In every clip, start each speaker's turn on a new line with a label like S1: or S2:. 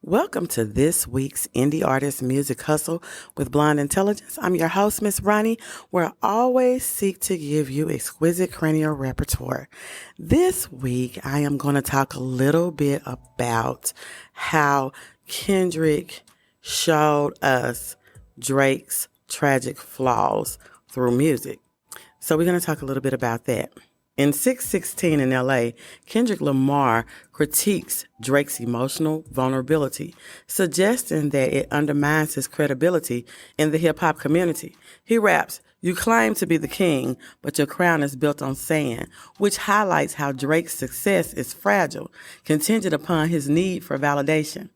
S1: Welcome to this week's Indie Artist Music Hustle with Blonde Intelligence. I'm your host, Miss Roni, where I always seek to give you exquisite cranial repertoire. This week, I am going to talk a little bit about how Kendrick showed us Drake's tragic flaws through music. So we're going to talk a little bit about that. In 616 in LA, Kendrick Lamar critiques Drake's emotional vulnerability, suggesting that it undermines his credibility in the hip-hop community. He raps, "You claim to be the king, but your crown is built on sand," which highlights how Drake's success is fragile, contingent upon his need for validation.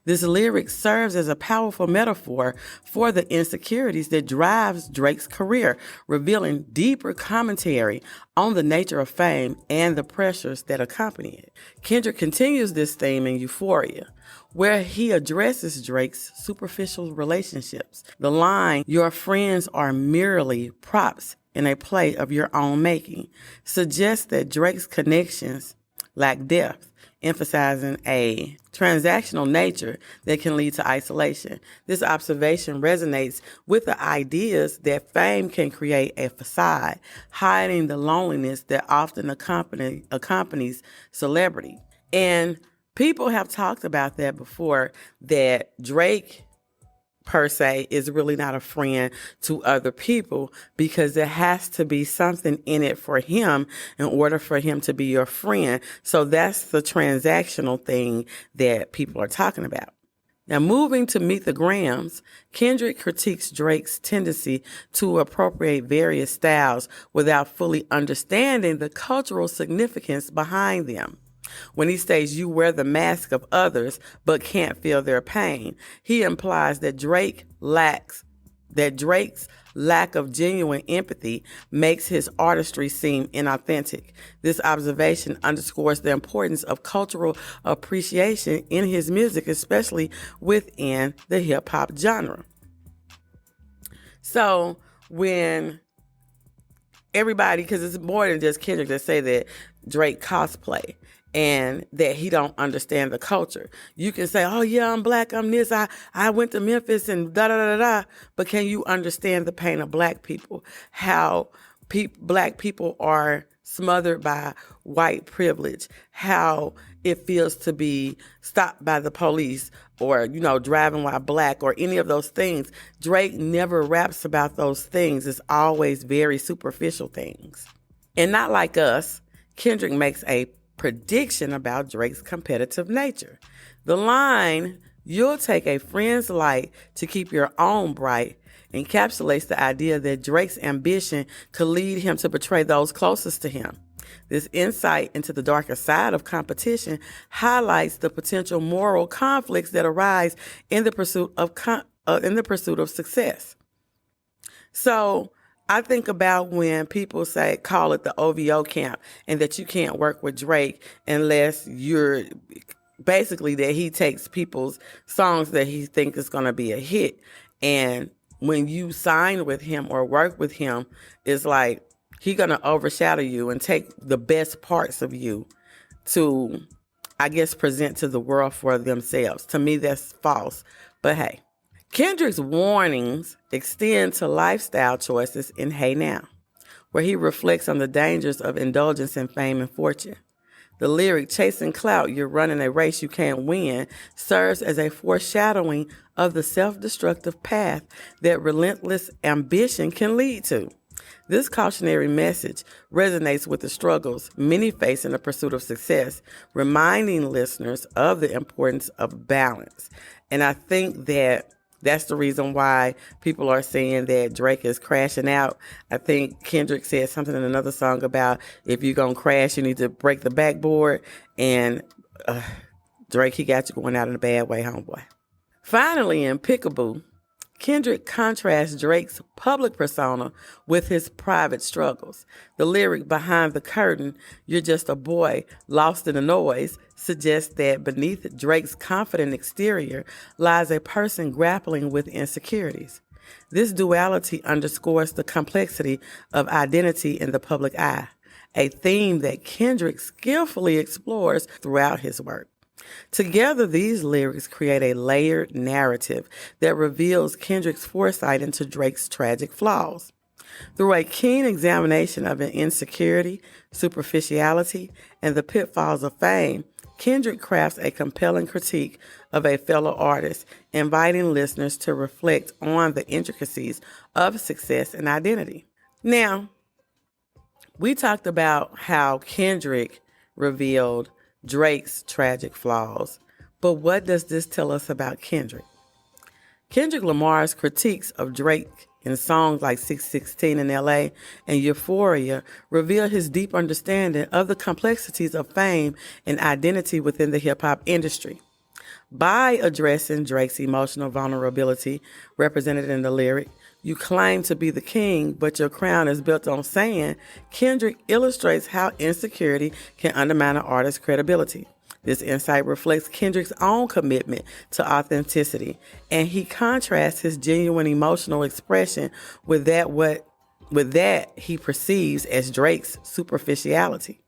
S1: This lyric serves as a powerful metaphor for the insecurities that drives Drake's career, revealing deeper commentary on the nature of fame and the pressures that accompany it. Kendrick continues this theme in Euphoria, where he addresses Drake's superficial relationships. The line, "Your friends are merely props in a play of your own making," suggests that Drake's connections lack depth, emphasizing a transactional nature that can lead to isolation. This observation resonates with the ideas that fame can create a facade, hiding the loneliness that often accompanies celebrity. And people have talked about that before, that Drake per se is really not a friend to other people, because there has to be something in it for him in order for him to be your friend. So that's the transactional thing that people are talking about. Now, moving to Meet the Grams, Kendrick critiques Drake's tendency to appropriate various styles without fully understanding the cultural significance behind them. When he states, "You wear the mask of others but can't feel their pain," he implies that Drake's lack of genuine empathy makes his artistry seem inauthentic. This observation underscores the importance of cultural appreciation in his music, especially within the hip-hop genre. So when everybody, because it's more than just Kendrick that say that Drake cosplay and that he don't understand the culture. You can say, "Oh yeah, I'm black, I'm this, I went to Memphis and da-da-da-da-da," but can you understand the pain of black people? How black people are smothered by white privilege, how it feels to be stopped by the police or, driving while black or any of those things. Drake never raps about those things. It's always very superficial things. And not like us, Kendrick makes a prediction about Drake's competitive nature. The line, "You'll take a friend's light to keep your own bright," encapsulates the idea that Drake's ambition could lead him to betray those closest to him. This insight into the darker side of competition highlights the potential moral conflicts that arise in the pursuit of success. So I think about when people call it the OVO camp, and that you can't work with Drake unless you're basically that he takes people's songs that he thinks is going to be a hit. And when you sign with him or work with him, it's like he's going to overshadow you and take the best parts of you to, I guess, present to the world for themselves. To me, that's false. But hey. Kendrick's warnings extend to lifestyle choices in Hey Now, where he reflects on the dangers of indulgence in fame and fortune. The lyric, "Chasing clout, you're running a race you can't win," serves as a foreshadowing of the self-destructive path that relentless ambition can lead to. This cautionary message resonates with the struggles many face in the pursuit of success, reminding listeners of the importance of balance. And I think that's the reason why people are saying that Drake is crashing out. I think Kendrick said something in another song about if you're going to crash, you need to break the backboard. And Drake, he got you going out in a bad way, homeboy. Finally, in Pickaboo, Kendrick contrasts Drake's public persona with his private struggles. The lyric "Behind the curtain, you're just a boy lost in the noise" suggests that beneath Drake's confident exterior lies a person grappling with insecurities. This duality underscores the complexity of identity in the public eye, a theme that Kendrick skillfully explores throughout his work. Together, these lyrics create a layered narrative that reveals Kendrick's foresight into Drake's tragic flaws. Through a keen examination of an insecurity, superficiality, and the pitfalls of fame, Kendrick crafts a compelling critique of a fellow artist, inviting listeners to reflect on the intricacies of success and identity. Now, we talked about how Kendrick revealed Drake's tragic flaws, but what does this tell us about Kendrick? Kendrick Lamar's critiques of Drake in songs like 616 in LA and Euphoria reveal his deep understanding of the complexities of fame and identity within the hip-hop industry. By addressing Drake's emotional vulnerability represented in the lyric, "You claim to be the king, but your crown is built on sand," Kendrick illustrates how insecurity can undermine an artist's credibility. This insight reflects Kendrick's own commitment to authenticity, and he contrasts his genuine emotional expression with that he perceives as Drake's superficiality.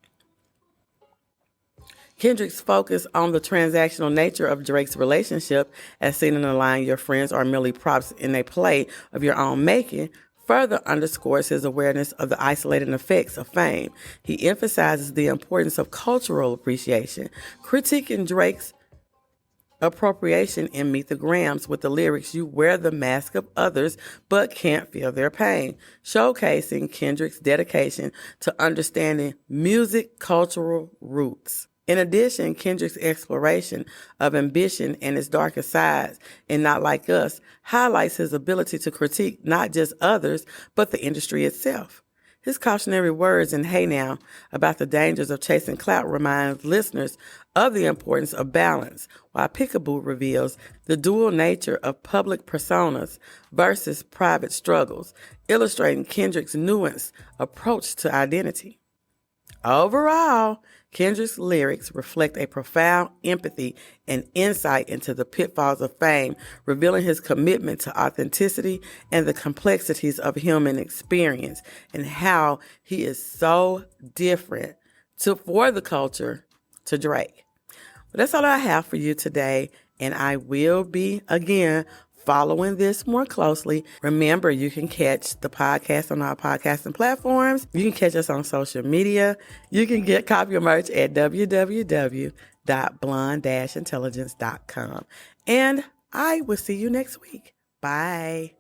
S1: Kendrick's focus on the transactional nature of Drake's relationship, as seen in the line, "Your friends are merely props in a play of your own making," further underscores his awareness of the isolating effects of fame. He emphasizes the importance of cultural appreciation, critiquing Drake's appropriation in Meet the Grams with the lyrics, "You wear the mask of others but can't feel their pain," showcasing Kendrick's dedication to understanding music cultural roots. In addition, Kendrick's exploration of ambition and its darkest sides in Not Like Us highlights his ability to critique not just others, but the industry itself. His cautionary words in "Hey Now" about the dangers of chasing clout reminds listeners of the importance of balance, while Peekaboo reveals the dual nature of public personas versus private struggles, illustrating Kendrick's nuanced approach to identity. Overall, Kendrick's lyrics reflect a profound empathy and insight into the pitfalls of fame, revealing his commitment to authenticity and the complexities of human experience, and how he is so different for the culture to Drake. But that's all I have for you today, and I will be, again, following this more closely. Remember, you can catch the podcast on our podcasting platforms. You can catch us on social media. You can get copy of merch at www.blonde-intelligence.com. And I will see you next week. Bye.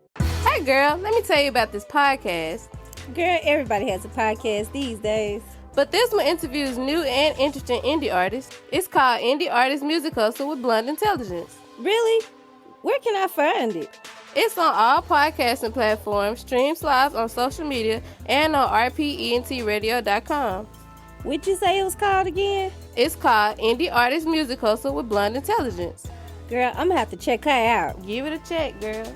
S2: Hey girl, let me tell you about this podcast.
S3: Girl, everybody has a podcast these days.
S2: But this one interviews new and interesting indie artists. It's called Indie Artist Music Hustle with Blonde Intelligence.
S3: Really? Where can I find it?
S2: It's on all podcasting platforms, streams live on social media, and on rpentradio.com.
S3: What'd you say it was called again?
S2: It's called Indie Artist Music Hustle with Blonde Intelligence.
S3: Girl, I'm gonna have to check her out.
S2: Give it a check, girl.